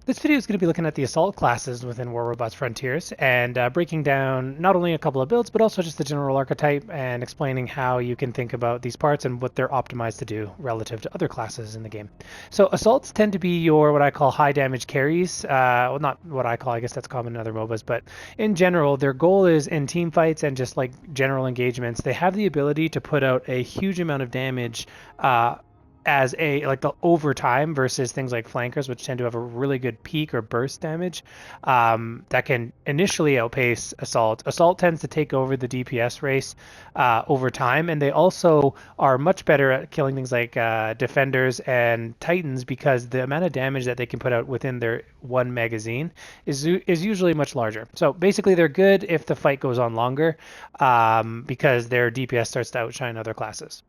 This video is going to be looking at the assault classes within War Robots Frontiers and breaking down not only a couple of builds, but also just the general archetype and explaining how you can think about these parts and what they're optimized to do relative to other classes in the game. So assaults tend to be your what I call high damage carries. Well, not what I call, I guess that's common in other MOBAs, but in general, their goal is in team fights and just like general engagements, they have the ability to put out a huge amount of damage as a like the overtime versus things like flankers, which tend to have a really good peak or burst damage that can initially outpace assault. Assault tends to take over the DPS race over time, and they also are much better at killing things like defenders and titans because the amount of damage that they can put out within their one magazine is usually much larger. So basically, they're good if the fight goes on longer because their DPS starts to outshine other classes.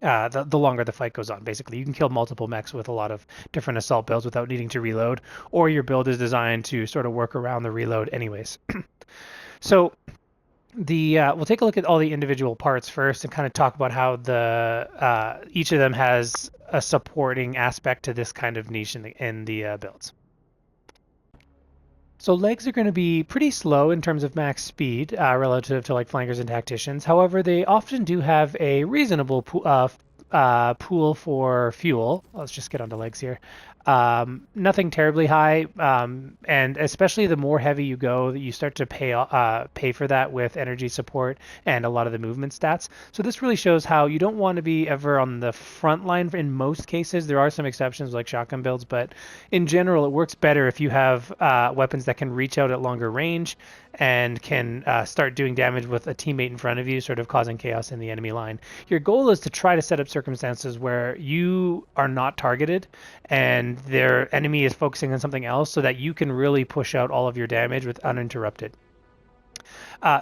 The longer the fight goes on. Basically, you can kill multiple mechs with a lot of different assault builds without needing to reload, or your build is designed to sort of work around the reload anyways. So we'll take a look at all the individual parts first and kind of talk about how the each of them has a supporting aspect to this kind of niche in the builds. So legs are going to be pretty slow in terms of max speed relative to like flankers and tacticians. However, they often do have a reasonable pool for fuel. Let's just get onto legs here. Nothing terribly high, and especially the more heavy you go, you start to pay for that with energy support and a lot of the movement stats. So this really shows how you don't want to be ever on the front line in most cases. There are some exceptions like shotgun builds, but in general, it works better if you have weapons that can reach out at longer range and can start doing damage with a teammate in front of you, sort of causing chaos in the enemy line. Your goal is to try to set up circumstances where you are not targeted and their enemy is focusing on something else so that you can really push out all of your damage with uninterrupted.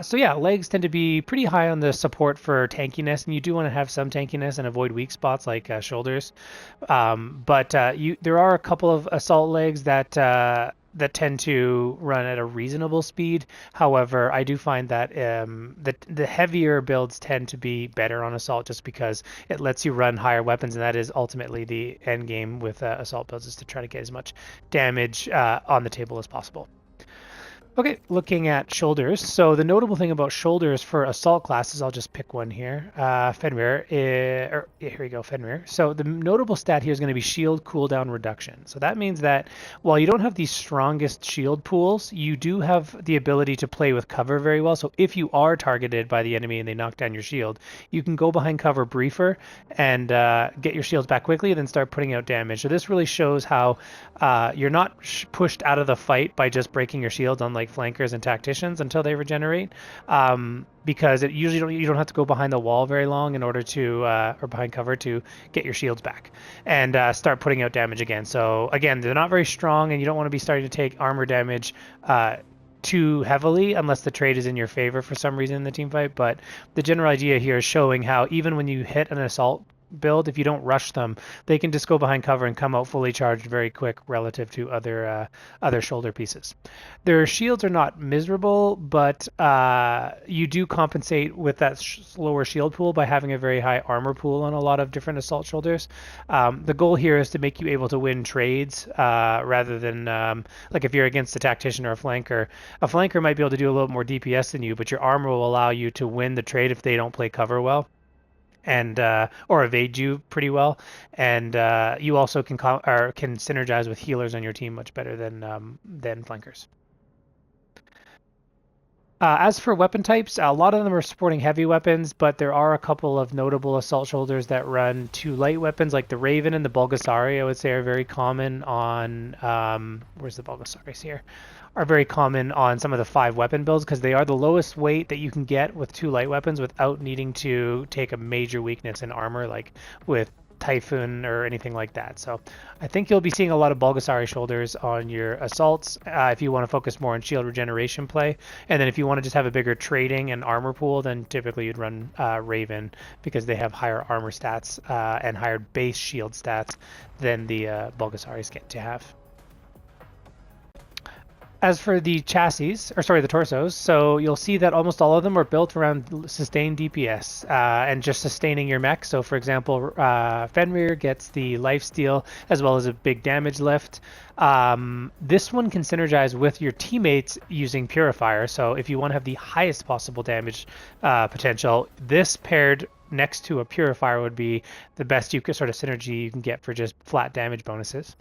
So yeah, legs tend to be pretty high on the support for tankiness, and you do want to have some tankiness and avoid weak spots like shoulders. But there are a couple of assault legs that tend to run at a reasonable speed. However, I do find that the heavier builds tend to be better on assault just because it lets you run higher weapons, and that is ultimately the end game with assault builds, is to try to get as much damage on the table as possible. Okay, looking at shoulders. So the notable thing about shoulders for assault classes, I'll just pick one here. Fenrir. Here we go, Fenrir. So the notable stat here is going to be shield cooldown reduction. So that means that while you don't have the strongest shield pools, you do have the ability to play with cover very well. So if you are targeted by the enemy and they knock down your shield, you can go behind cover briefer and get your shields back quickly, then start putting out damage. So this really shows how you're not pushed out of the fight by just breaking your shields, unlike flankers and tacticians, until they regenerate, because you don't have to go behind the wall very long in order to or behind cover to get your shields back and start putting out damage again. So again, they're not very strong, and you don't want to be starting to take armor damage too heavily unless the trade is in your favor for some reason in the team fight. But the general idea here is showing how even when you hit an assault build, if you don't rush them, they can just go behind cover and come out fully charged very quick relative to other shoulder pieces. Their shields are not miserable, but you do compensate with that slower shield pool by having a very high armor pool on a lot of different assault shoulders. The goal here is to make you able to win trades rather than like if you're against a tactician or a flanker might be able to do a little more DPS than you, but your armor will allow you to win the trade if they don't play cover well and or evade you pretty well, and you also can synergize with healers on your team much better than flankers. As for weapon types, a lot of them are supporting heavy weapons, but there are a couple of notable assault shoulders that run two light weapons, like the Raven and the Bulgasari, I would say are very common on... where's the Bulgasaris here? Are very common on some of the 5 weapon builds because they are the lowest weight that you can get with 2 light weapons without needing to take a major weakness in armor, like with Typhoon or anything like that. So I think you'll be seeing a lot of Bulgasari shoulders on your assaults if you want to focus more on shield regeneration play. And then if you want to just have a bigger trading and armor pool, then typically you'd run Raven because they have higher armor stats and higher base shield stats than the Bulgasaris get to have. As for the chassis, or sorry, the torsos, so you'll see that almost all of them are built around sustained DPS and just sustaining your mech. So, for example, Fenrir gets the lifesteal as well as a big damage lift. This one can synergize with your teammates using Purifier. So, if you want to have the highest possible damage potential, this paired next to a Purifier would be the best sort of synergy you can get for just flat damage bonuses.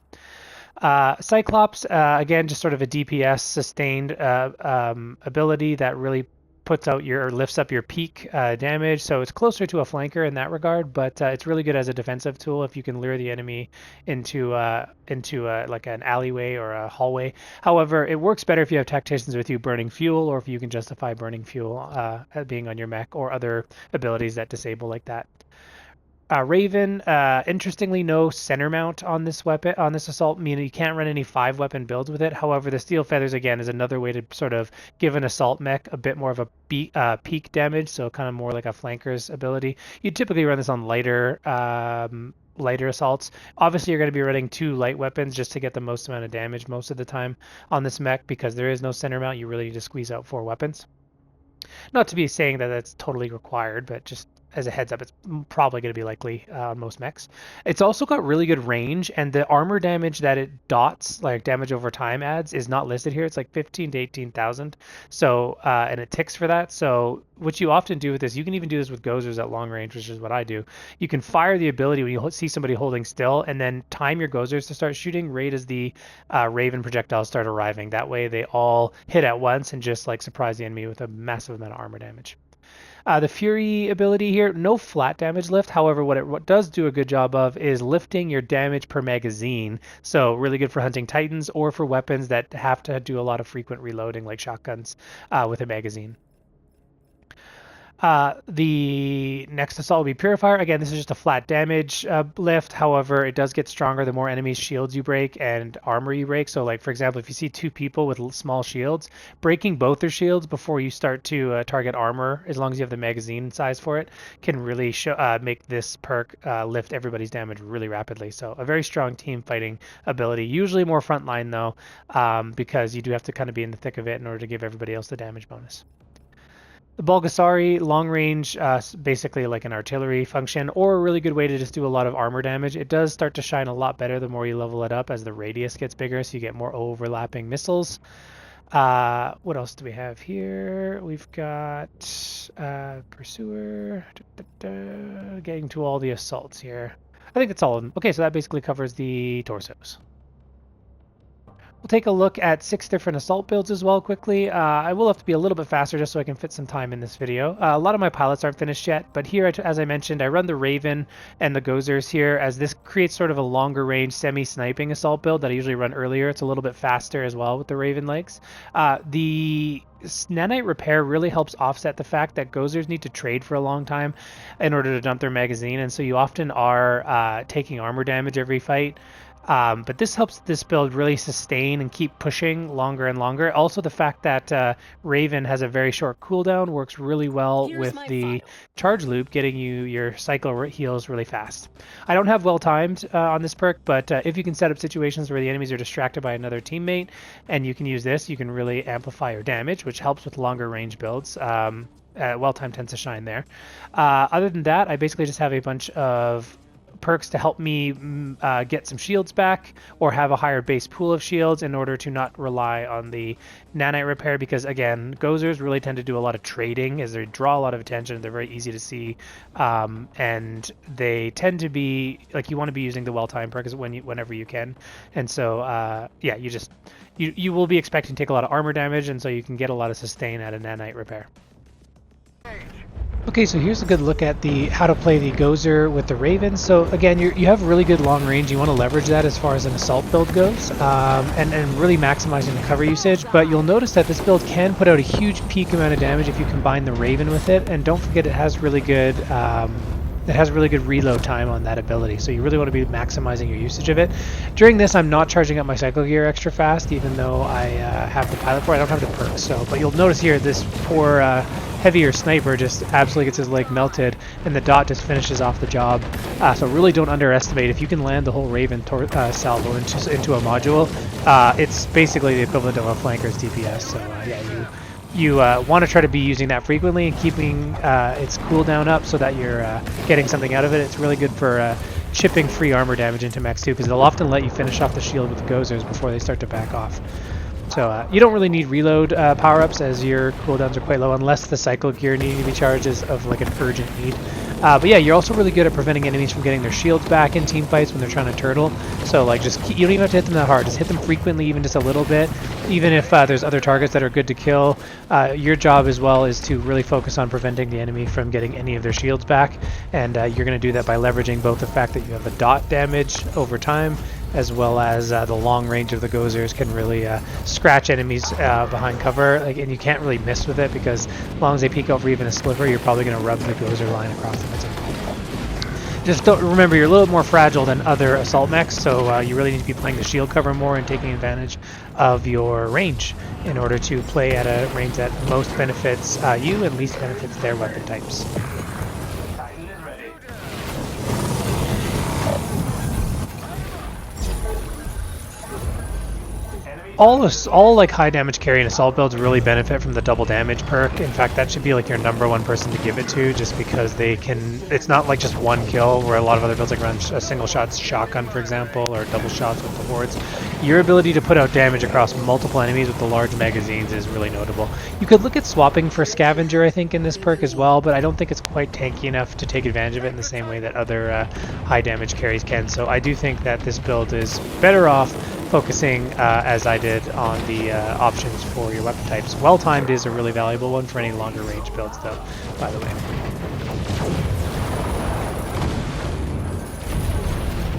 Cyclops, again, just sort of a DPS sustained ability that really puts out or lifts up your peak damage. So it's closer to a flanker in that regard, but it's really good as a defensive tool if you can lure the enemy into like an alleyway or a hallway. However, it works better if you have tacticians with you burning fuel, or if you can justify burning fuel being on your mech, or other abilities that disable like that. Raven, interestingly, no center mount on this weapon, on this assault, meaning you can't run any 5-weapon builds with it. However, the steel feathers, again, is another way to sort of give an assault mech a bit more of a peak damage, so kind of more like a flanker's ability. You typically run this on lighter assaults. Obviously, you're going to be running 2 light weapons just to get the most amount of damage most of the time on this mech, because there is no center mount. You really need to squeeze out 4 weapons. Not to be saying that that's totally required, but just as a heads up, it's probably going to be likely on most mechs. It's also got really good range, and the armor damage that it dots, like damage over time adds, is not listed here. It's like 15 to 18,000. So, and it ticks for that. So what you often do with this, you can even do this with Gozers at long range, which is what I do. You can fire the ability when you see somebody holding still, and then time your Gozers to start shooting right as the Raven projectiles start arriving. That way they all hit at once and just like surprise the enemy with a massive amount of armor damage. The Fury ability here, no flat damage lift. However, what it does do a good job of is lifting your damage per magazine. So really good for hunting Titans or for weapons that have to do a lot of frequent reloading, like shotguns with a magazine. The next assault will be Purifier. Again, this is just a flat damage lift. However, it does get stronger the more enemies' shields you break and armor you break. So, like, for example, if you see 2 people with small shields, breaking both their shields before you start to target armor, as long as you have the magazine size for it, can really make this perk lift everybody's damage really rapidly. So a very strong team fighting ability. Usually more frontline, though, because you do have to kind of be in the thick of it in order to give everybody else the damage bonus. The Bulgasari, long range, basically like an artillery function, or a really good way to just do a lot of armor damage. It does start to shine a lot better the more you level it up as the radius gets bigger, so you get more overlapping missiles. What else do we have here? We've got Pursuer, getting to all the assaults here. I think that's all of them. Okay, so that basically covers the torsos. We'll take a look at 6 different assault builds as well quickly. I will have to be a little bit faster just so I can fit some time in this video. A lot of my pilots aren't finished yet, but here, as I mentioned, I run the Raven and the Gozers here, as this creates sort of a longer range semi-sniping assault build that I usually run earlier. It's a little bit faster as well with the Raven legs. The nanite repair really helps offset the fact that Gozers need to trade for a long time in order to dump their magazine, and so you often are taking armor damage every fight. But this helps this build really sustain and keep pushing longer and longer. Also, the fact that Raven has a very short cooldown works really well with the charge loop, getting you your cycle heals really fast. I don't have well timed on this perk, but if you can set up situations where the enemies are distracted by another teammate and you can use this, you can really amplify your damage, which helps with longer range builds. Well time tends to shine there. Other than that, I basically just have a bunch of perks to help me get some shields back or have a higher base pool of shields in order to not rely on the nanite repair, because again, Gozers really tend to do a lot of trading as they draw a lot of attention. They're very easy to see, and they tend to be like, you want to be using the well-timed perk whenever you can. And so yeah, you will be expecting to take a lot of armor damage, and so you can get a lot of sustain at a nanite repair. Okay, so here's a good look at how to play the Gozer with the Raven. So again, you have really good long range. You want to leverage that as far as an assault build goes, and really maximizing the cover usage. But you'll notice that this build can put out a huge peak amount of damage if you combine the Raven with it. And don't forget, it has really good It has really good reload time on that ability, so you really want to be maximizing your usage of it. During this, I'm not charging up my cycle gear extra fast, even though I have the pilot for it. I don't have the perk, so. But you'll notice here, this poor heavier sniper just absolutely gets his leg melted, and the dot just finishes off the job. So really don't underestimate. If you can land the whole Raven salvo into a module, it's basically the equivalent of a flanker's DPS. So yeah, you want to try to be using that frequently and keeping its cooldown up so that you're getting something out of it. It's really good for chipping free armor damage into max 2 because they'll often let you finish off the shield with the Gozers before they start to back off. So you don't really need reload power-ups as your cooldowns are quite low unless the cycle gear needing to be charged is of like an urgent need. But yeah, you're also really good at preventing enemies from getting their shields back in team fights when they're trying to turtle. So like you don't even have to hit them that hard. Just hit them frequently, even just a little bit. Even if there's other targets that are good to kill, your job as well is to really focus on preventing the enemy from getting any of their shields back. And you're going to do that by leveraging both the fact that you have a dot damage over time, as well as the long range of the Gozers can really scratch enemies behind cover, and you can't really miss with it because as long as they peek over even a sliver, you're probably going to rub the Gozer line across them. Just don't remember, you're a little more fragile than other assault mechs, so you really need to be playing the shield cover more and taking advantage of your range in order to play at a range that most benefits you and least benefits their weapon types. All like high damage carry and assault builds really benefit from the double damage perk. In fact, that should be like your #1 person to give it to, just because they can. It's not like just one kill, where a lot of other builds like run a single shot shotgun, for example, or double shots with the hordes. Your ability to put out damage across multiple enemies with the large magazines is really notable. You could look at swapping for Scavenger, I think, in this perk as well, but I don't think it's quite tanky enough to take advantage of it in the same way that other high damage carries can. So I do think that this build is better off focusing, as I did, on the options for your weapon types. Well-timed is a really valuable one for any longer range builds, though, by the way.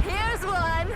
Here's one!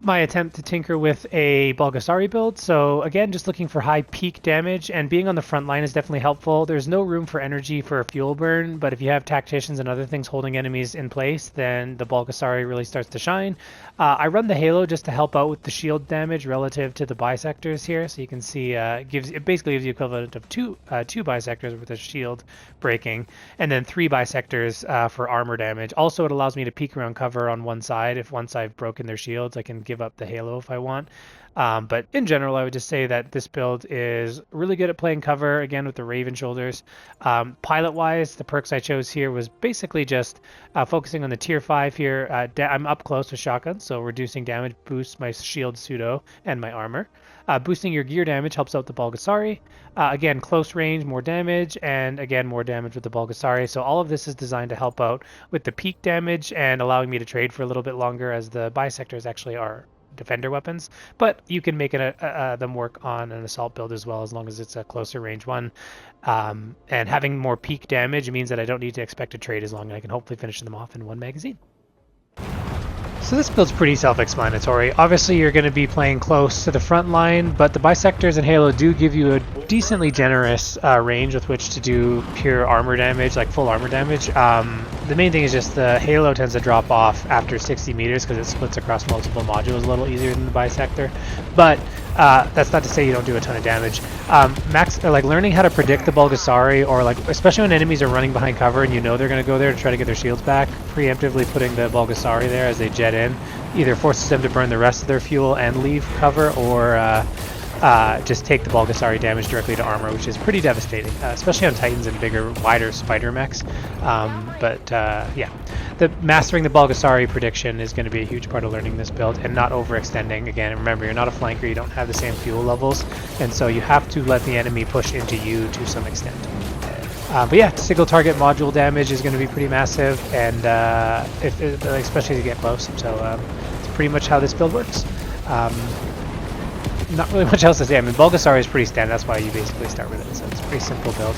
my attempt to tinker with a Bulgasari build. So again, just looking for high peak damage, and being on the front line is definitely helpful. There's no room for energy for a fuel burn, but if you have tacticians and other things holding enemies in place, then the Bulgasari really starts to shine. I run the Halo just to help out with the shield damage relative to the bisectors here. So you can see it basically gives you equivalent of two bisectors with a shield breaking, and then 3 bisectors for armor damage. Also, it allows me to peek around cover on one side. If one side broken their shields, I can give up the Halo if I want. But in general, I would just say that this build is really good at playing cover, again, with the Raven shoulders. Pilot-wise, the perks I chose here was basically just focusing on the tier 5 here. I'm up close with shotguns, so reducing damage boosts my shield pseudo and my armor. Boosting your gear damage helps out the Bulgasari. Again, close range, more damage, and again, more damage with the Bulgasari. So all of this is designed to help out with the peak damage and allowing me to trade for a little bit longer, as the bisectors actually are defender weapons, but you can make them work on an assault build as well, as long as it's a closer range one. And having more peak damage means that I don't need to expect a trade as long, and I can hopefully finish them off in one magazine. So this build's pretty self-explanatory. Obviously, you're going to be playing close to the front line, but the bisectors and Halo do give you a decently generous range with which to do pure armor damage, like full armor damage. The main thing is just the Halo tends to drop off after 60 meters because it splits across multiple modules a little easier than the bisector. But that's not to say you don't do a ton of damage. Learning how to predict the Bulgasari, or especially when enemies are running behind cover and you know they're going to go there to try to get their shields back, preemptively putting the Bulgasari there as they jet in either forces them to burn the rest of their fuel and leave cover, or just take the Bulgasari damage directly to armor, which is pretty devastating, especially on Titans and bigger, wider spider mechs. Yeah, mastering the Bulgasari prediction is going to be a huge part of learning this build, and not overextending. Again, remember, you're not a flanker, you don't have the same fuel levels, and so you have to let the enemy push into you to some extent. But yeah, single target module damage is going to be pretty massive, and especially as you get close. So it's pretty much how this build works. Not really much else to say. I mean, Bulgasari is pretty standard. That's why you basically start with it. So it's a pretty simple build.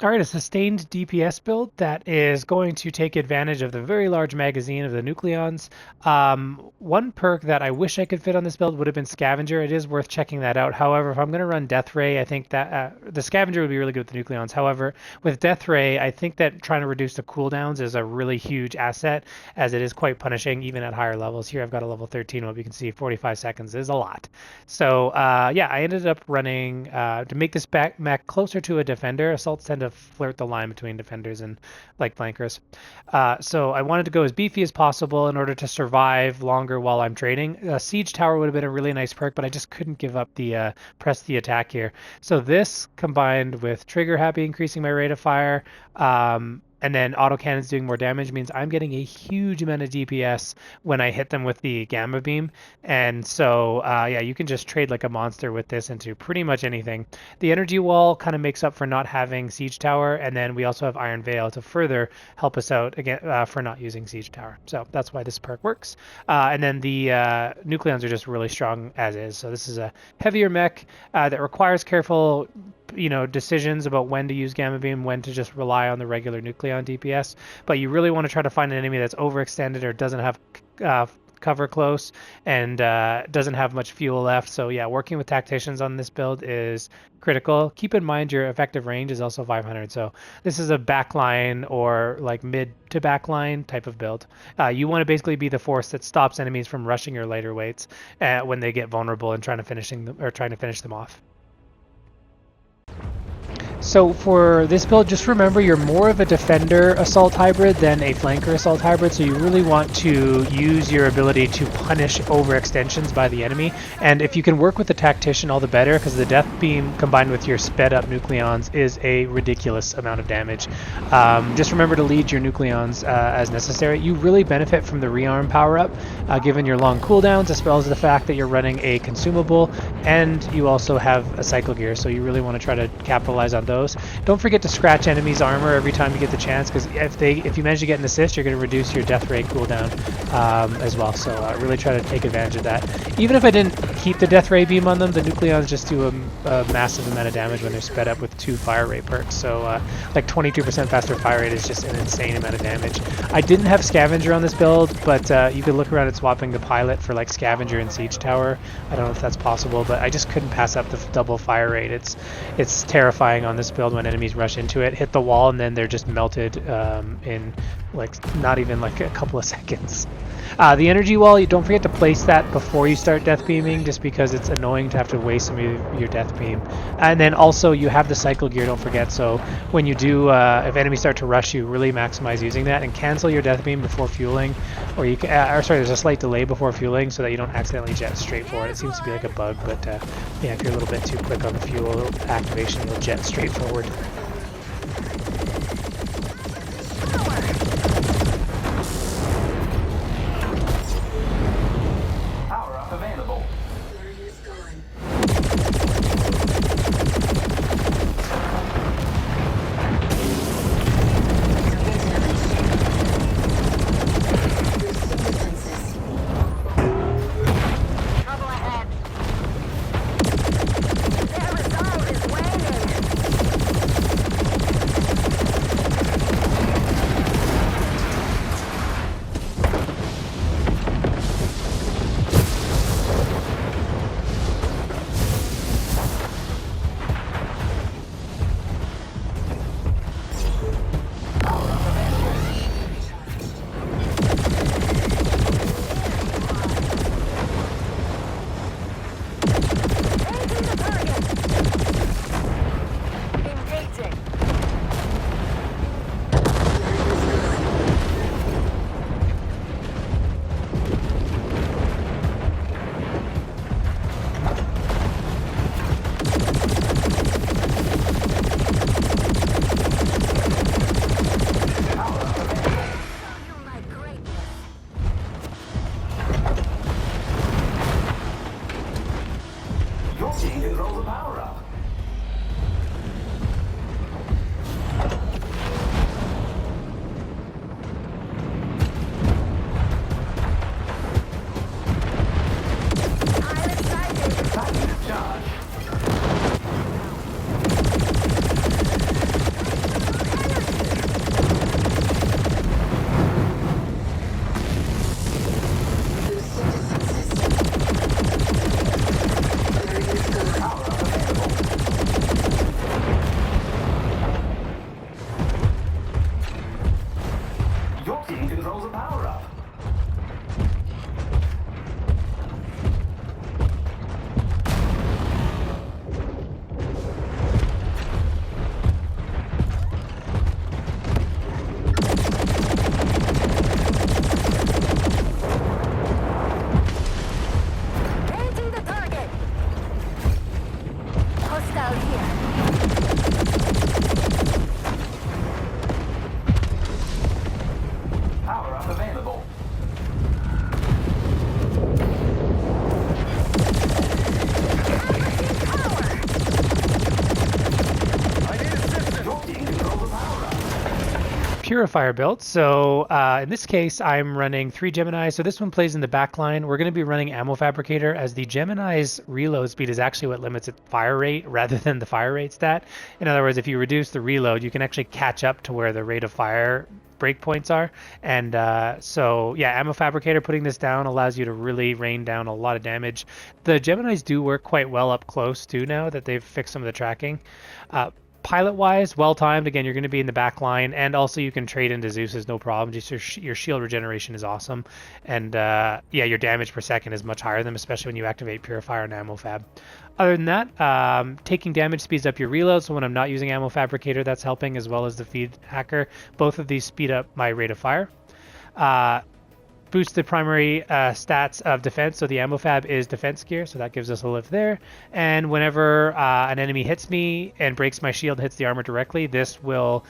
All right, a sustained DPS build that is going to take advantage of the very large magazine of the Nucleons. One perk that I wish I could fit on this build would have been Scavenger. It is worth checking that out. However, if I'm going to run Death Ray, I think that the Scavenger would be really good with the Nucleons. However, with Death Ray, I think that trying to reduce the cooldowns is a really huge asset, as it is quite punishing even at higher levels. Here I've got a level 13 one. You can see 45 seconds is a lot. So yeah, I ended up running to make this mech closer to a defender. Assaults tend to flirt the line between defenders and like flankers. So I wanted to go as beefy as possible in order to survive longer while I'm trading. Siege Tower would have been a really nice perk, but I just couldn't give up the press the attack here. So this combined with Trigger Happy increasing my rate of fire, and then autocannons doing more damage means I'm getting a huge amount of DPS when I hit them with the Gamma Beam. And so, yeah, you can just trade like a monster with this into pretty much anything. The Energy Wall kind of makes up for not having Siege Tower, and then we also have Iron Veil to further help us out again for not using Siege Tower. So that's why this perk works. And then the Nucleons are just really strong as is. So this is a heavier mech that requires careful decisions about when to use Gamma Beam, when to just rely on the regular Nucleon DPS. But you really want to try to find an enemy that's overextended or doesn't have cover close and doesn't have much fuel left. So yeah, working with tacticians on this build is critical. Keep in mind your effective range is also 500. So this is a backline or like mid to backline type of build. You want to basically be the force that stops enemies from rushing your lighter weights when they get vulnerable and trying to finish them off. So for this build, just remember you're more of a defender assault hybrid than a flanker assault hybrid, so you really want to use your ability to punish overextensions by the enemy. And if you can work with the tactician, all the better, because the death beam combined with your sped up Nucleons is a ridiculous amount of damage. Just remember to lead your Nucleons as necessary. You really benefit from the rearm power up, given your long cooldowns, as well as the fact that you're running a consumable, and you also have a cycle gear, so you really want to try to capitalize on those. Don't forget to scratch enemies' armor every time you get the chance, because if you manage to get an assist, you're going to reduce your death rate cooldown as well. So really try to take advantage of that. Even if I didn't keep the death ray beam on them, the Nucleons just do a massive amount of damage when they're sped up with 2 fire rate perks. So like 22% faster fire rate is just an insane amount of damage. I didn't have Scavenger on this build, but you could look around at swapping the pilot for like Scavenger and Siege Tower. I don't know if that's possible, but I just couldn't pass up the double fire rate. It's terrifying on this build when enemies rush into it, hit the wall, and then they're just melted in like not even like a couple of seconds. The energy wall, you don't forget to place that before you start death beaming, just because it's annoying to have to waste some of your death beam. And then also you have the cycle gear, don't forget, so when you do, if enemies start to rush you, really maximize using that and cancel your death beam before fueling, or you can, there's a slight delay before fueling so that you don't accidentally jet straight for it. It seems to be like a bug, but yeah, if you're a little bit too quick on the fuel activation, you'll jet straight forward. Purifier build. So in this case, I'm running 3 Geminis. So this one plays in the back line. We're going to be running Ammo Fabricator, as the Gemini's reload speed is actually what limits its fire rate rather than the fire rate stat. In other words, if you reduce the reload, you can actually catch up to where the rate of fire breakpoints are. And so yeah, Ammo Fabricator, putting this down allows you to really rain down a lot of damage. The Geminis do work quite well up close too, now that they've fixed some of the tracking. Pilot wise, well timed. Again, you're going to be in the back line, and also you can trade into Zeus's no problem. Just your shield regeneration is awesome, and yeah, your damage per second is much higher than, especially when you activate Purifier and Ammo Fab. Other than that, taking damage speeds up your reload, so when I'm not using Ammo Fabricator, that's helping, as well as the Feed Hacker. Both of these speed up my rate of fire. Boost the primary stats of defense, so the Ammo Fab is defense gear, so that gives us a lift there. And whenever an enemy hits me and breaks my shield, hits the armor directly, this will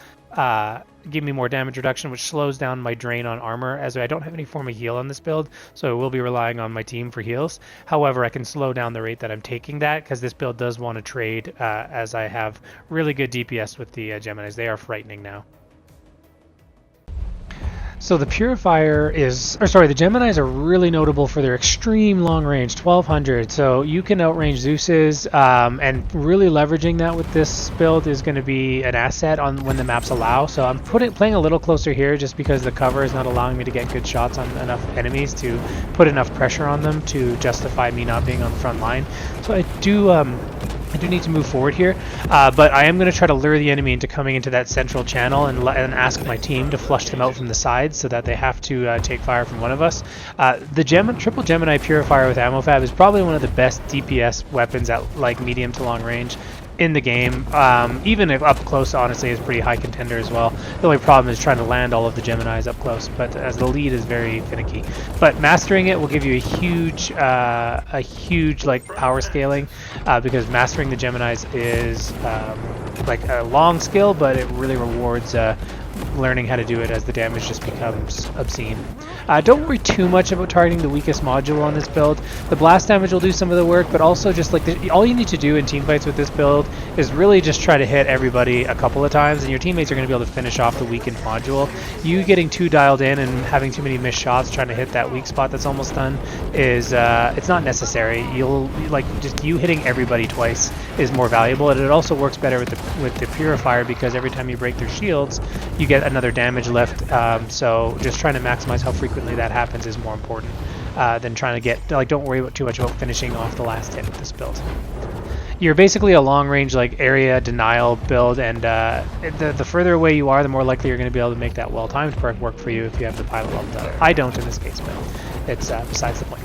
give me more damage reduction, which slows down my drain on armor, as I don't have any form of heal on this build, so I will be relying on my team for heals. However, I can slow down the rate that I'm taking that, because this build does want to trade, as I have really good DPS with the Geminis. They are frightening now. So the Purifier the Geminis are really notable for their extreme long range, 1200. So you can outrange Zeus's, and really leveraging that with this build is going to be an asset on when the maps allow. So I'm playing a little closer here, just because the cover is not allowing me to get good shots on enough enemies to put enough pressure on them to justify me not being on the front line. So I do need to move forward here, but I am going to try to lure the enemy into coming into that central channel and ask my team to flush them out from the sides, so that they have to take fire from one of us. The triple Gemini Purifier with Ammo Fab is probably one of the best DPS weapons at like medium to long range in the game. Even if up close, honestly, is pretty high contender as well. The only problem is trying to land all of the Geminis up close, but as the lead is very finicky. But mastering it will give you a huge like power scaling, because mastering the Geminis is like a long skill, but it really rewards learning how to do it as the damage just becomes obscene. Don't worry too much about targeting the weakest module on this build. The blast damage will do some of the work, but also just like all you need to do in teamfights with this build is really just try to hit everybody a couple of times, and your teammates are going to be able to finish off the weakened module. You getting too dialed in and having too many missed shots trying to hit that weak spot that's almost done is it's not necessary. Just you hitting everybody twice is more valuable, and it also works better with the Purifier, because every time you break their shields, you get another damage lift. So just trying to maximize how frequently that happens is more important than trying to get, don't worry too much about finishing off the last hit with this build. You're basically a long range area denial build, and the further away you are, the more likely you're going to be able to make that well-timed perk work for you if you have the pilot leveled up. I don't in this case, but it's besides the point.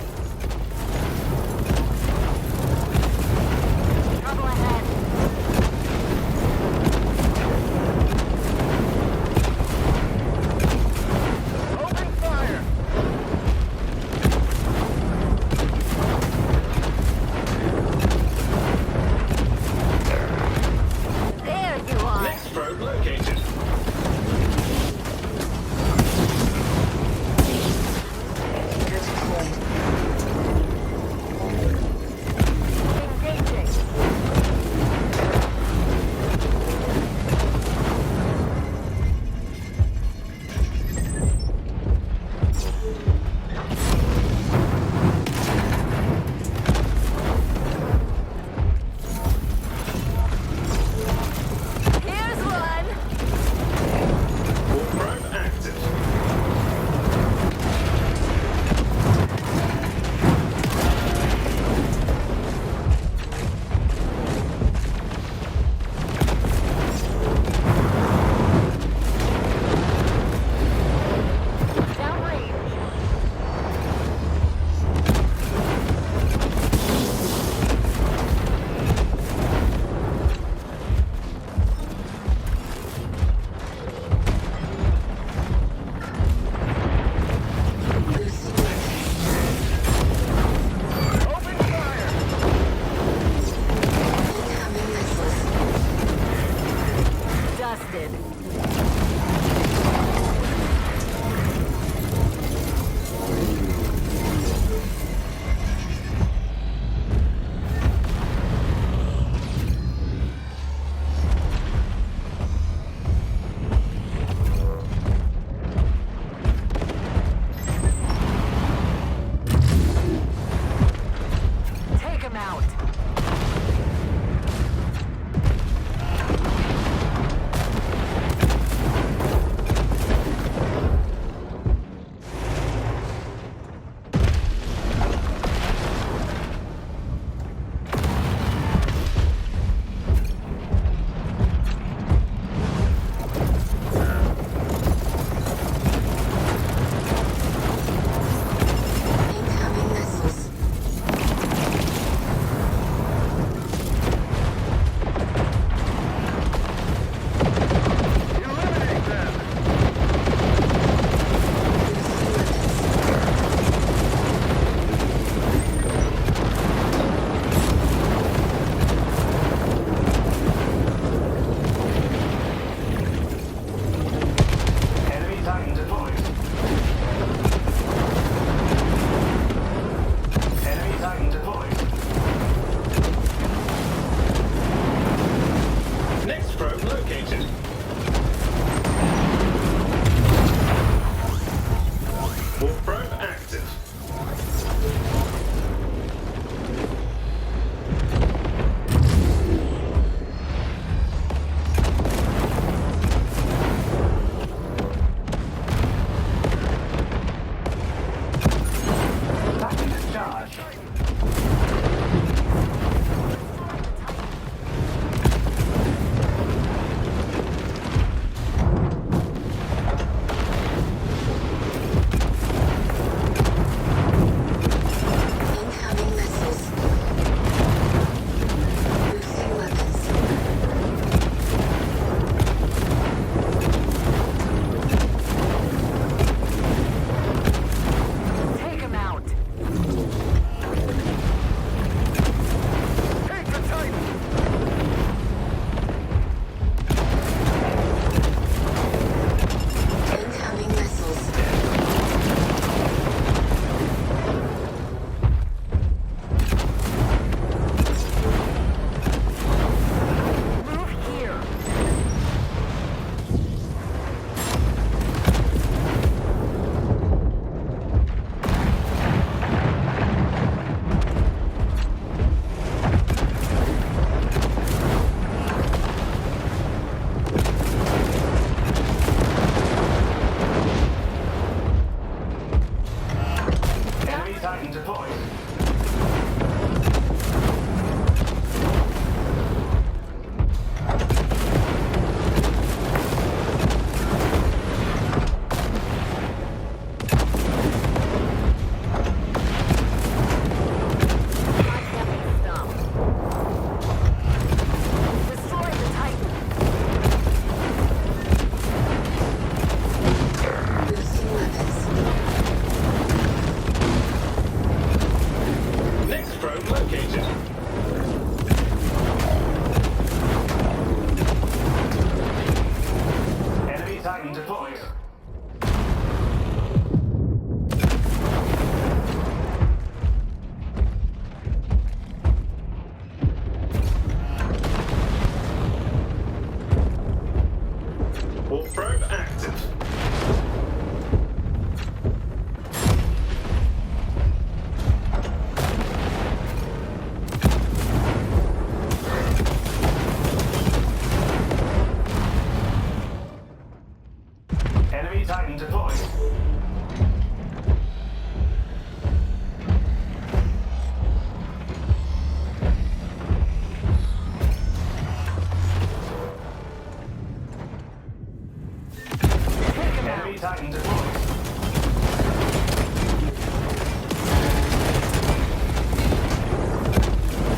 Enemy Titan deployed.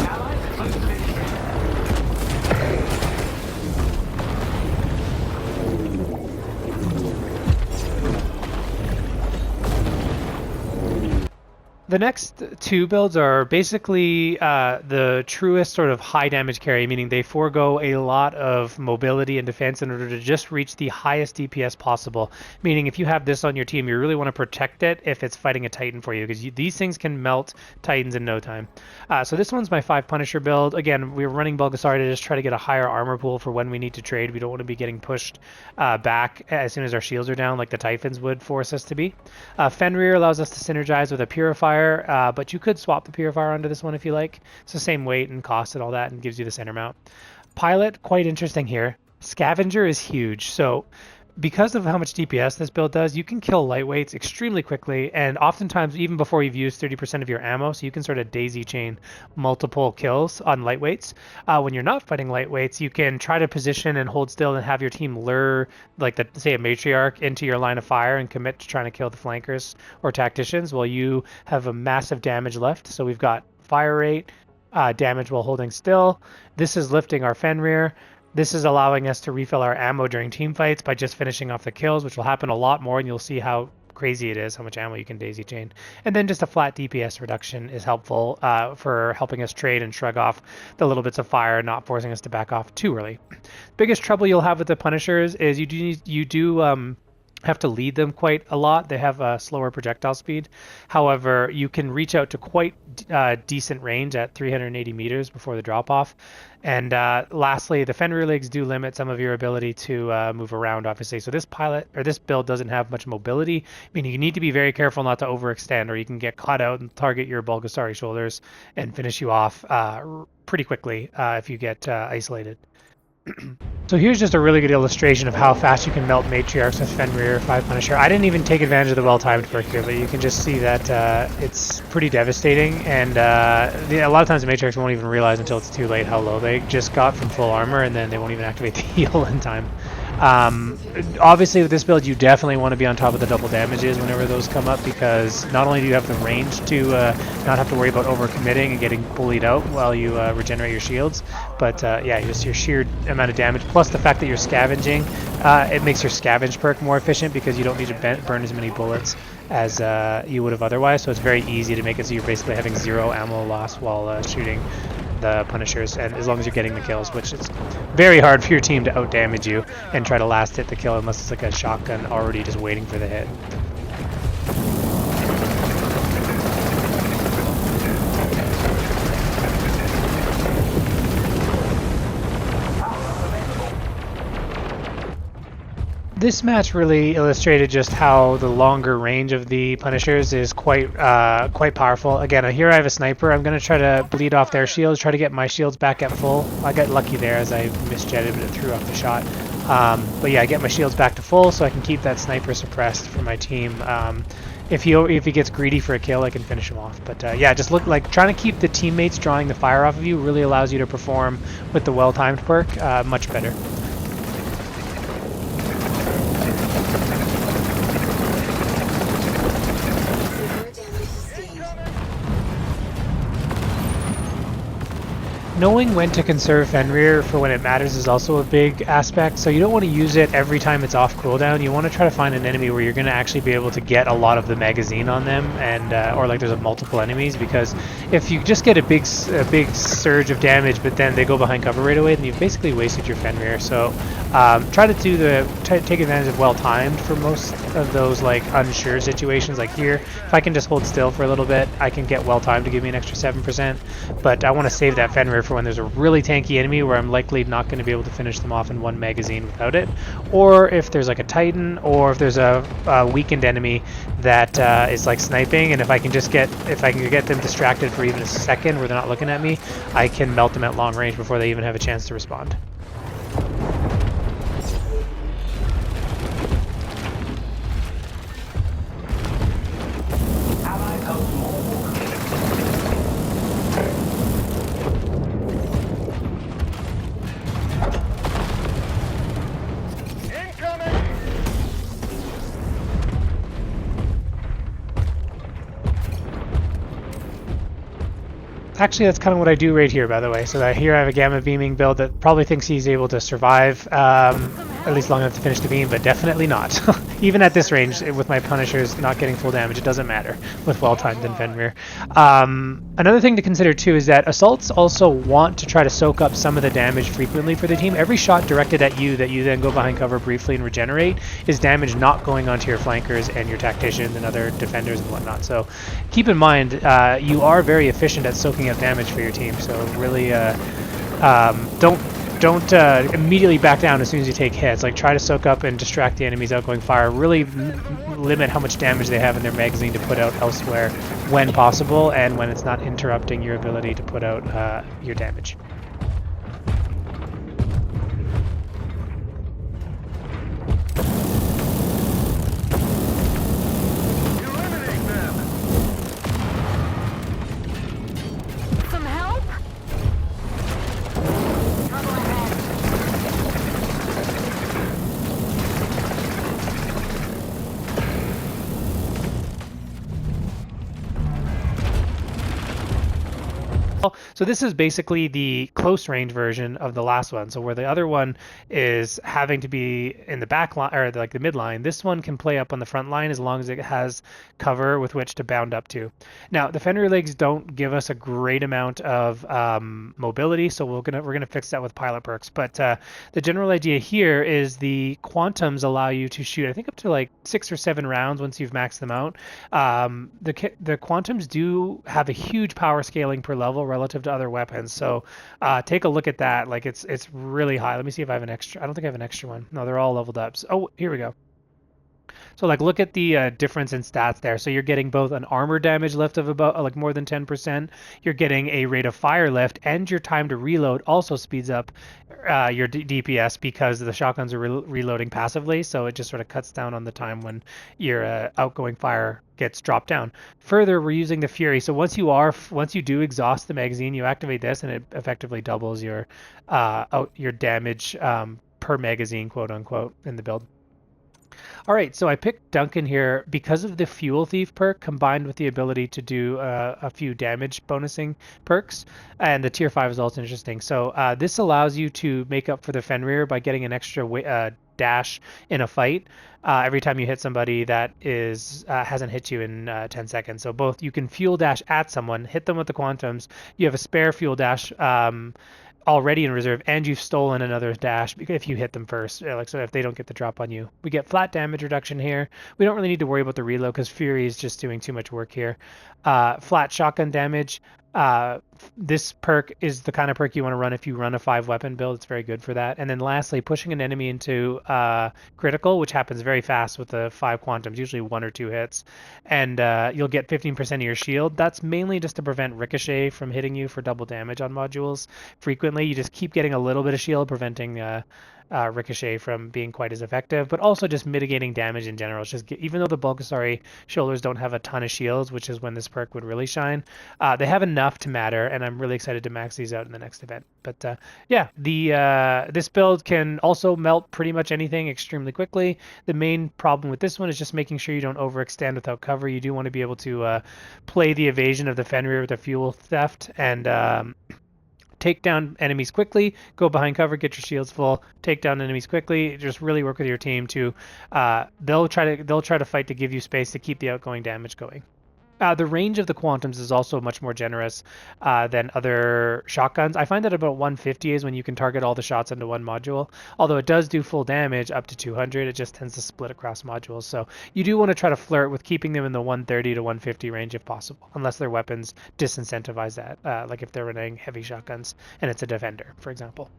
Allies close to victory. The next two builds are basically the truest sort of high damage carry, meaning they forego a lot of mobility and defense in order to just reach the highest DPS possible. Meaning if you have this on your team, you really want to protect it if it's fighting a Titan for you, because these things can melt Titans in no time. So this one's my 5 Punisher build. Again, we're running Bulgasari to just try to get a higher armor pool for when we need to trade. We don't want to be getting pushed back as soon as our shields are down like the Typhons would force us to be. Fenrir allows us to synergize with a Purifier. But you could swap the Purifier onto this one if you like. It's the same weight and cost and all that, and gives you the center mount. Pilot, quite interesting here. Scavenger is huge. So because of how much DPS this build does, you can kill lightweights extremely quickly, and oftentimes even before you've used 30% of your ammo, so you can sort of daisy chain multiple kills on lightweights. When you're not fighting lightweights, you can try to position and hold still and have your team lure, like say a matriarch, into your line of fire and commit to trying to kill the flankers or tacticians while you have a massive damage left. So we've got fire rate, damage while holding still. This is lifting our Fenrir. This is allowing us to refill our ammo during team fights by just finishing off the kills, which will happen a lot more, and you'll see how crazy it is, how much ammo you can daisy chain. And then just a flat DPS reduction is helpful for helping us trade and shrug off the little bits of fire, not forcing us to back off too early. Biggest trouble you'll have with the Punishers is you do have to lead them quite a lot. They have a slower projectile speed. However, you can reach out to quite decent range at 380 meters before the drop-off. And lastly, the Fenrir legs do limit some of your ability to move around, obviously. So this build doesn't have much mobility, meaning you need to be very careful not to overextend, or you can get caught out and target your Bulgasari shoulders and finish you off pretty quickly if you get isolated. So here's just a really good illustration of how fast you can melt Matriarchs with Fenrir 5 Punisher. I didn't even take advantage of the well-timed perk here, but you can just see that it's pretty devastating, and a lot of times the Matriarchs won't even realize until it's too late how low they just got from full armor, and then they won't even activate the heal in time. Obviously with this build you definitely want to be on top of the double damages whenever those come up, because not only do you have the range to not have to worry about overcommitting and getting bullied out while you regenerate your shields, but yeah, just your sheer amount of damage, plus the fact that you're scavenging, it makes your scavenge perk more efficient because you don't need to burn as many bullets as you would have otherwise, so it's very easy to make it so you're basically having 0 ammo loss while shooting the Punishers, and as long as you're getting the kills, which is very hard for your team to out damage you and try to last hit the kill unless it's like a shotgun already just waiting for the hit. This match really illustrated just how the longer range of the Punishers is quite powerful. Again, here I have a sniper. I'm going to try to bleed off their shields, try to get my shields back at full. I got lucky there as I misjetted, but it threw off the shot. But yeah, I get my shields back to full so I can keep that sniper suppressed for my team. If he gets greedy for a kill, I can finish him off. But yeah, just trying to keep the teammates drawing the fire off of you really allows you to perform with the well-timed perk much better. Knowing when to conserve Fenrir for when it matters is also a big aspect, so you don't want to use it every time it's off cooldown. You want to try to find an enemy where you're going to actually be able to get a lot of the magazine on them, and or like there's multiple enemies, because if you just get a big surge of damage but then they go behind cover right away, then you've basically wasted your Fenrir. So try to take advantage of well-timed for most of those like unsure situations. Like here, if I can just hold still for a little bit, I can get well-timed to give me an extra 7%, but I want to save that Fenrir for when there's a really tanky enemy where I'm likely not going to be able to finish them off in one magazine without it, or if there's like a Titan, or if there's a weakened enemy that is like sniping, and if I can get them distracted for even a second where they're not looking at me, I can melt them at long range before they even have a chance to respond. Actually, that's kind of what I do right here, by the way. So that here I have a gamma beaming build that probably thinks he's able to survive at least long enough to finish the beam, but definitely not. Even at this range, with my Punishers not getting full damage, it doesn't matter with well-timed and Fenrir. Another thing to consider too is that assaults also want to try to soak up some of the damage frequently for the team. Every shot directed at you that you then go behind cover briefly and regenerate is damage not going onto your flankers and your tacticians and other defenders and whatnot. So keep in mind, you are very efficient at soaking up damage for your team. So really, don't immediately back down as soon as you take hits. Like, try to soak up and distract the enemy's outgoing fire. Really limit how much damage they have in their magazine to put out elsewhere when possible, and when it's not interrupting your ability to put out your damage. Some help? Trouble ahead. So this is basically the close range version of the last one. So where the other one is having to be in the back line, or like the mid line, this one can play up on the front line as long as it has cover with which to bound up to. Now the Fenrir legs don't give us a great amount of mobility, so we're gonna fix that with pilot perks. But the general idea here is the quantums allow you to shoot, I think, up to like 6 or 7 rounds once you've maxed them out. The quantums do have a huge power scaling per level relative to other weapons, so take a look at that. Like, it's really high. Let me see if I have an extra. I don't think I have an extra one. No, they're all leveled up. So, oh, here we go. So like, look at the difference in stats there. So you're getting both an armor damage lift of about like more than 10%. You're getting a rate of fire lift, and your time to reload also speeds up your DPS because the shotguns are reloading passively. So it just sort of cuts down on the time when your outgoing fire gets dropped down. Further, we're using the Fury. So once you do exhaust the magazine, you activate this, and it effectively doubles your damage per magazine, quote unquote, in the build. All right, so I picked Duncan here because of the Fuel Thief perk combined with the ability to do a few damage bonusing perks, and the tier 5 is also interesting. So this allows you to make up for the Fenrir by getting an extra dash in a fight every time you hit somebody that hasn't hit you in 10 seconds. So both you can fuel dash at someone, hit them with the quantums, you have a spare fuel dash already in reserve, and you've stolen another dash if you hit them first, like, so if they don't get the drop on you. We get flat damage reduction here. We don't really need to worry about the reload because Fury is just doing too much work here. Flat shotgun damage. This perk is the kind of perk you want to run if you run a 5-weapon build. It's very good for that. And then lastly, pushing an enemy into critical, which happens very fast with the 5 quantums, usually 1 or 2 hits. And you'll get 15% of your shield. That's mainly just to prevent ricochet from hitting you for double damage on modules frequently. You just keep getting a little bit of shield, preventing ricochet from being quite as effective, but also just mitigating damage in general. It's just, even though the Bulgasari shoulders don't have a ton of shields, which is when this perk would really shine, they have enough to matter, and I'm really excited to max these out in the next event. But yeah, this build can also melt pretty much anything extremely quickly. The main problem with this one is just making sure you don't overextend without cover. You do want to be able to play the evasion of the Fenrir with the fuel theft, and take down enemies quickly, go behind cover, get your shields full, take down enemies quickly. Just really work with your team to they'll try to fight to give you space to keep the outgoing damage going. The range of the quantums is also much more generous than other shotguns. I find that about 150 is when you can target all the shots into one module. Although it does do full damage up to 200, it just tends to split across modules. So you do want to try to flirt with keeping them in the 130 to 150 range if possible, unless their weapons disincentivize that, like if they're running heavy shotguns and it's a defender, for example.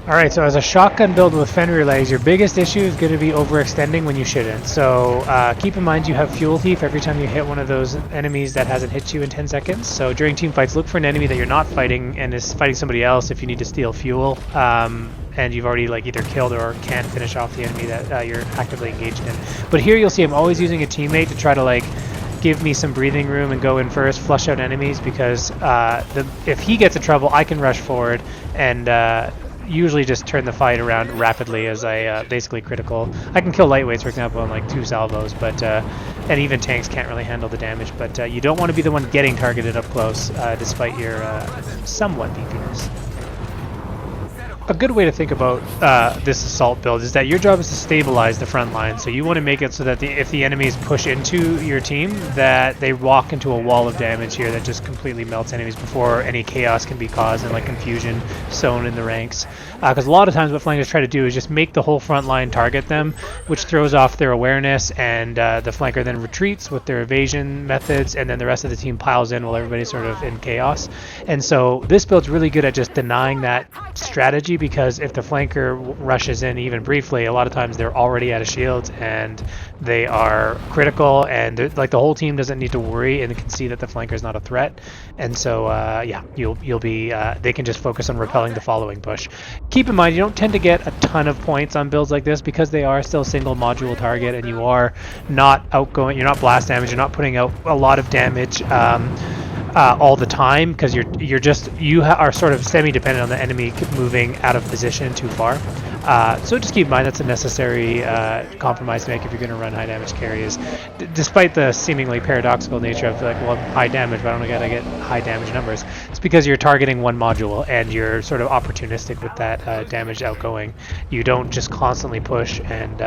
Alright, so as a shotgun build with Fenrir legs, your biggest issue is going to be overextending when you shouldn't. So keep in mind you have Fuel Thief every time you hit one of those enemies that hasn't hit you in 10 seconds. So during team fights, look for an enemy that you're not fighting and is fighting somebody else if you need to steal fuel. And you've already either killed or can't finish off the enemy that you're actively engaged in. But here you'll see I'm always using a teammate to try to give me some breathing room and go in first, flush out enemies, because if he gets in trouble, I can rush forward and usually just turn the fight around rapidly as I basically critical. I can kill lightweights, for example, in like 2 salvos, but and even tanks can't really handle the damage. But you don't want to be the one getting targeted up close, despite your somewhat beefiness. A good way to think about this assault build is that your job is to stabilize the front line. So you want to make it so that if the enemies push into your team, that they walk into a wall of damage here that just completely melts enemies before any chaos can be caused and like confusion sown in the ranks. Because a lot of times what flankers try to do is just make the whole front line target them, which throws off their awareness, and the flanker then retreats with their evasion methods, and then the rest of the team piles in while everybody's sort of in chaos. And so this build's really good at just denying that strategy, because if the flanker rushes in even briefly, a lot of times they're already out of shields and they are critical, and like the whole team doesn't need to worry and can see that the flanker is not a threat. And so yeah, you'll be they can just focus on repelling the following push. Keep in mind, you don't tend to get a ton of points on builds like this because they are still single module target, and you are not outgoing, you're not blast damage, you're not putting out a lot of damage all the time, because you are sort of semi-dependent on the enemy moving out of position too far. So just keep in mind that's a necessary compromise to make if you're going to run high damage carries. Despite the seemingly paradoxical nature of like, well, I'm high damage, but I don't gotta get high damage numbers. It's because you're targeting one module and you're sort of opportunistic with that damage outgoing. You don't just constantly push and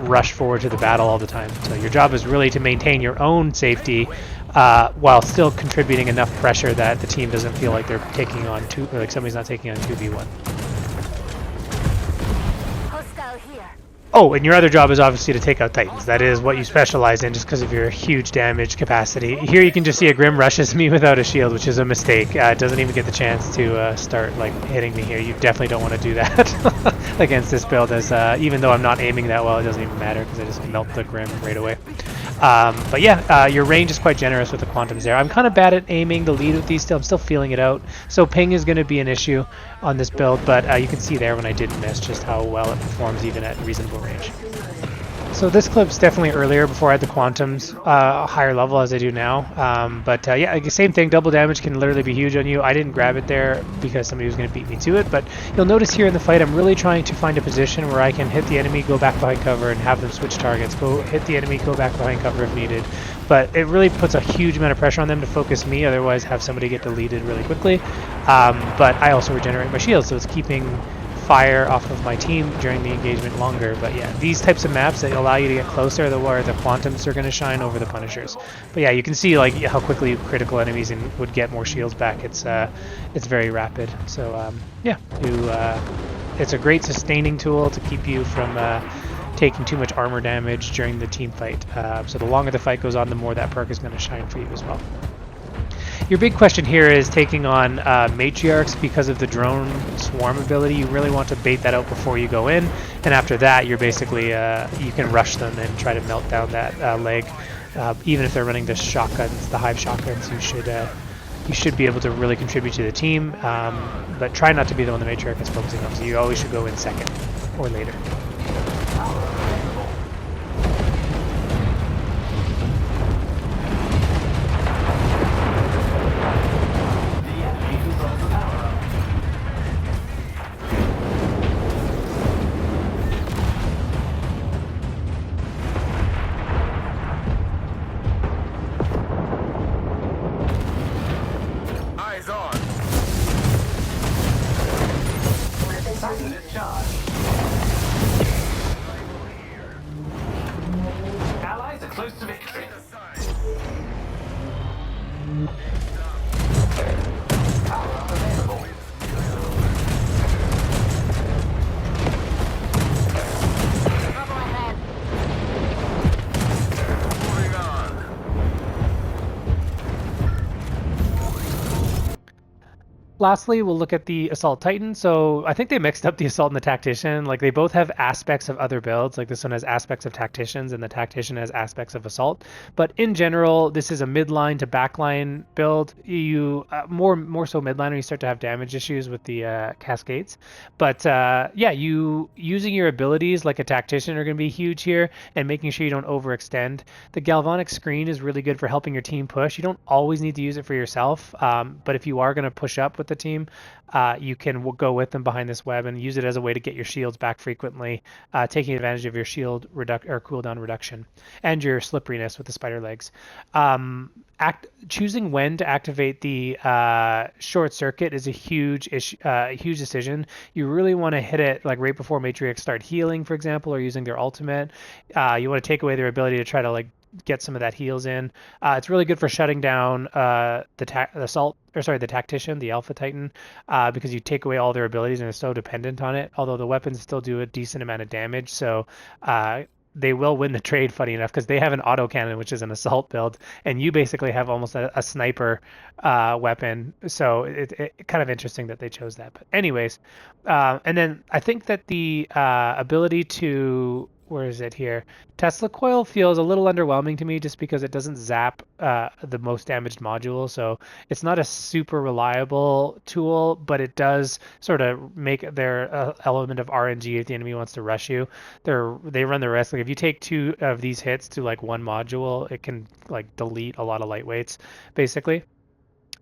rush forward to the battle all the time. So your job is really to maintain your own safety while still contributing enough pressure that the team doesn't feel like they're taking on like somebody's not taking on 2v1. Oh, and your other job is obviously to take out Titans. That is what you specialize in just because of your huge damage capacity. Here you can just see a Grim rushes me without a shield, which is a mistake. It doesn't even get the chance to start like hitting me here. You definitely don't want to do that against this build, as even though I'm not aiming that well, it doesn't even matter because I just melt the Grim right away. But yeah, your range is quite generous with the Quantums there. I'm kind of bad at aiming the lead with these still. I'm still feeling it out. So ping is going to be an issue on this build, but you can see there when I didn't miss just how well it performs even at reasonable range. So this clip's definitely earlier, before I had the Quantums higher level as I do now. But yeah, same thing, double damage can literally be huge on you. I didn't grab it there because somebody was going to beat me to it, but you'll notice here in the fight I'm really trying to find a position where I can hit the enemy, go back behind cover, and have them switch targets. Go hit the enemy, go back behind cover if needed. But it really puts a huge amount of pressure on them to focus me, otherwise have somebody get deleted really quickly. But I also regenerate my shield, so it's keeping fire off of my team during the engagement longer. But yeah, these types of maps that allow you to get closer are where the Quantums are going to shine over the Punishers. But yeah, you can see like how quickly critical enemies would get more shields back. It's very rapid. So yeah, it's a great sustaining tool to keep you from taking too much armor damage during the team fight. So the longer the fight goes on, the more that perk is going to shine for you as well. Your big question here is taking on matriarchs because of the drone swarm ability. You really want to bait that out before you go in, and after that you're basically you can rush them and try to melt down that leg. Even if they're running the shotguns, the hive shotguns, you should be able to really contribute to the team, but try not to be the one the matriarch is focusing on. So you always should go in second or later. Allies are close to victory. Power up available. Trouble ahead. Moving on. Lastly, we'll look at the Assault Titan. So I think they mixed up the Assault and the Tactician. Like, they both have aspects of other builds. Like, this one has aspects of Tacticians and the Tactician has aspects of Assault. But in general, this is a midline to backline build. You more so midline when you start to have damage issues with the cascades. But yeah, you using your abilities like a Tactician are going to be huge here, and making sure you don't overextend. The Galvanic Screen is really good for helping your team push. You don't always need to use it for yourself, but if you are going to push up with the Alpha team, you can go with them behind this web and use it as a way to get your shields back frequently, taking advantage of your shield or cooldown reduction and your slipperiness with the spider legs. Choosing when to activate the short circuit is a huge decision. You really want to hit it like right before Matriarchs start healing, for example, or using their ultimate. You want to take away their ability to try to like get some of that heals in. It's really good for shutting down the tactician, the Alpha Titan, because you take away all their abilities and it's so dependent on it. Although the weapons still do a decent amount of damage, so they will win the trade, funny enough, because they have an autocannon, which is an assault build, and you basically have almost a sniper weapon. So it kind of interesting that they chose that. But anyways, and then I think that the ability to, where is it here? Tesla coil feels a little underwhelming to me just because it doesn't zap the most damaged module. So it's not a super reliable tool, but it does sort of make their element of RNG if the enemy wants to rush you. They run the risk. Like if you take 2 of these hits to like one module, it can like delete a lot of lightweights, basically.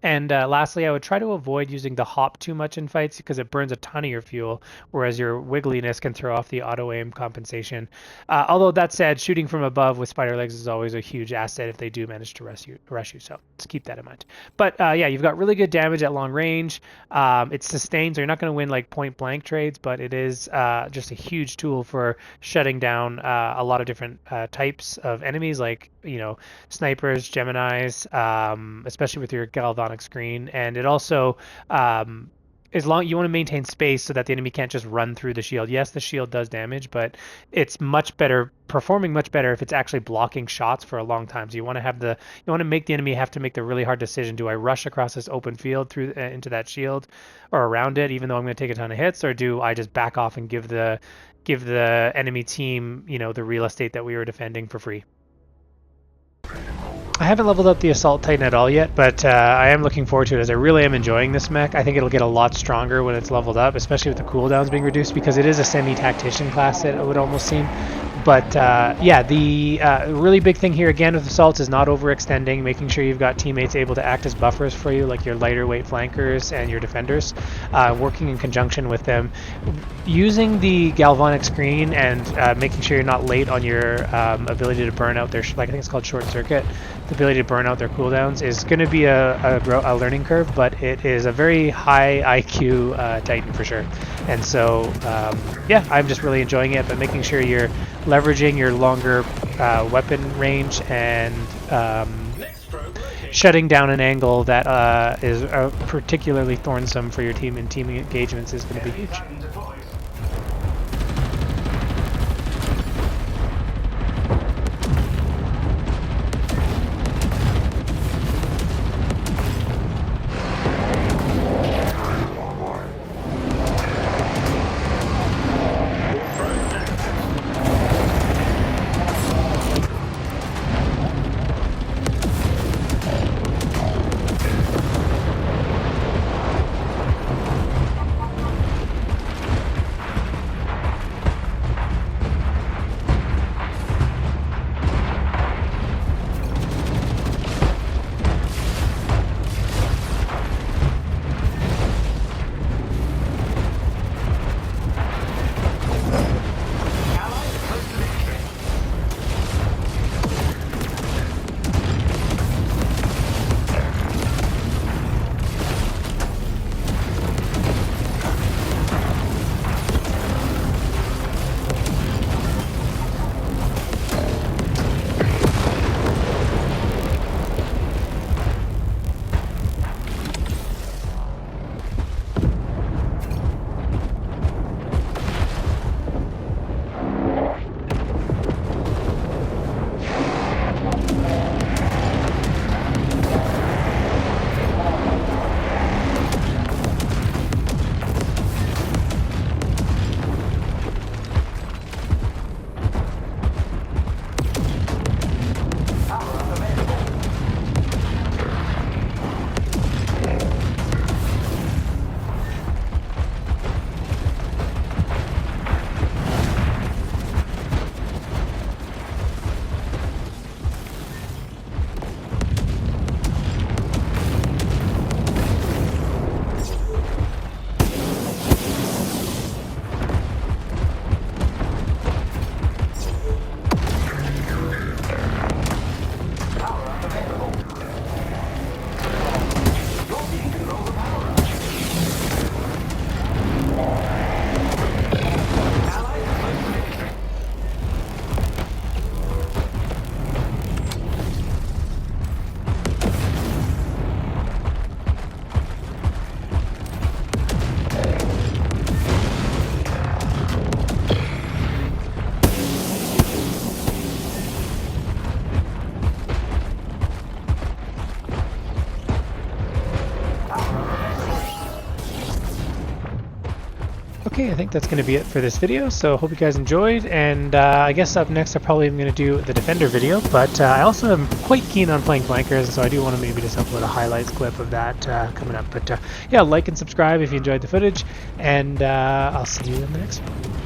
And lastly, I would try to avoid using the hop too much in fights because it burns a ton of your fuel, whereas your wiggliness can throw off the auto-aim compensation. Although that said, shooting from above with spider legs is always a huge asset if they do manage to rush you. So just keep that in mind. But yeah, you've got really good damage at long range. It's sustained, so you're not going to win like point-blank trades, but it is just a huge tool for shutting down a lot of different types of enemies, like snipers, Geminis, especially with your galvanic screen. And it also as long you want to maintain space so that the enemy can't just run through the shield. Yes, the shield does damage, but it's performing much better if it's actually blocking shots for a long time. So you want to make the enemy have to make the really hard decision: do I rush across this open field through into that shield or around it, even though I'm going to take a ton of hits, or do I just back off and give the enemy team the real estate that we were defending for free? I haven't leveled up the Assault Titan at all yet, but I am looking forward to it as I really am enjoying this mech. I think it'll get a lot stronger when it's leveled up, especially with the cooldowns being reduced, because it is a semi-tactician class, it would almost seem. But yeah, the really big thing here again with assaults is not overextending, making sure you've got teammates able to act as buffers for you, like your lighter weight flankers and your defenders, working in conjunction with them. Using the galvanic screen and making sure you're not late on your ability to burn out their, like I think it's called short circuit, the ability to burn out their cooldowns is going to be a learning curve, but it is a very high IQ Titan for sure. And so yeah, I'm just really enjoying it, but making sure you're leveraging your longer weapon range and shutting down an angle that is particularly thornsome for your team in team engagements is going to be huge. Okay, I think that's going to be it for this video, so hope you guys enjoyed, and I guess up next I'm probably going to do the Defender video, but I also am quite keen on playing Flankers, so I do want to maybe just upload a highlights clip of that coming up. But yeah, like and subscribe if you enjoyed the footage, and I'll see you in the next one.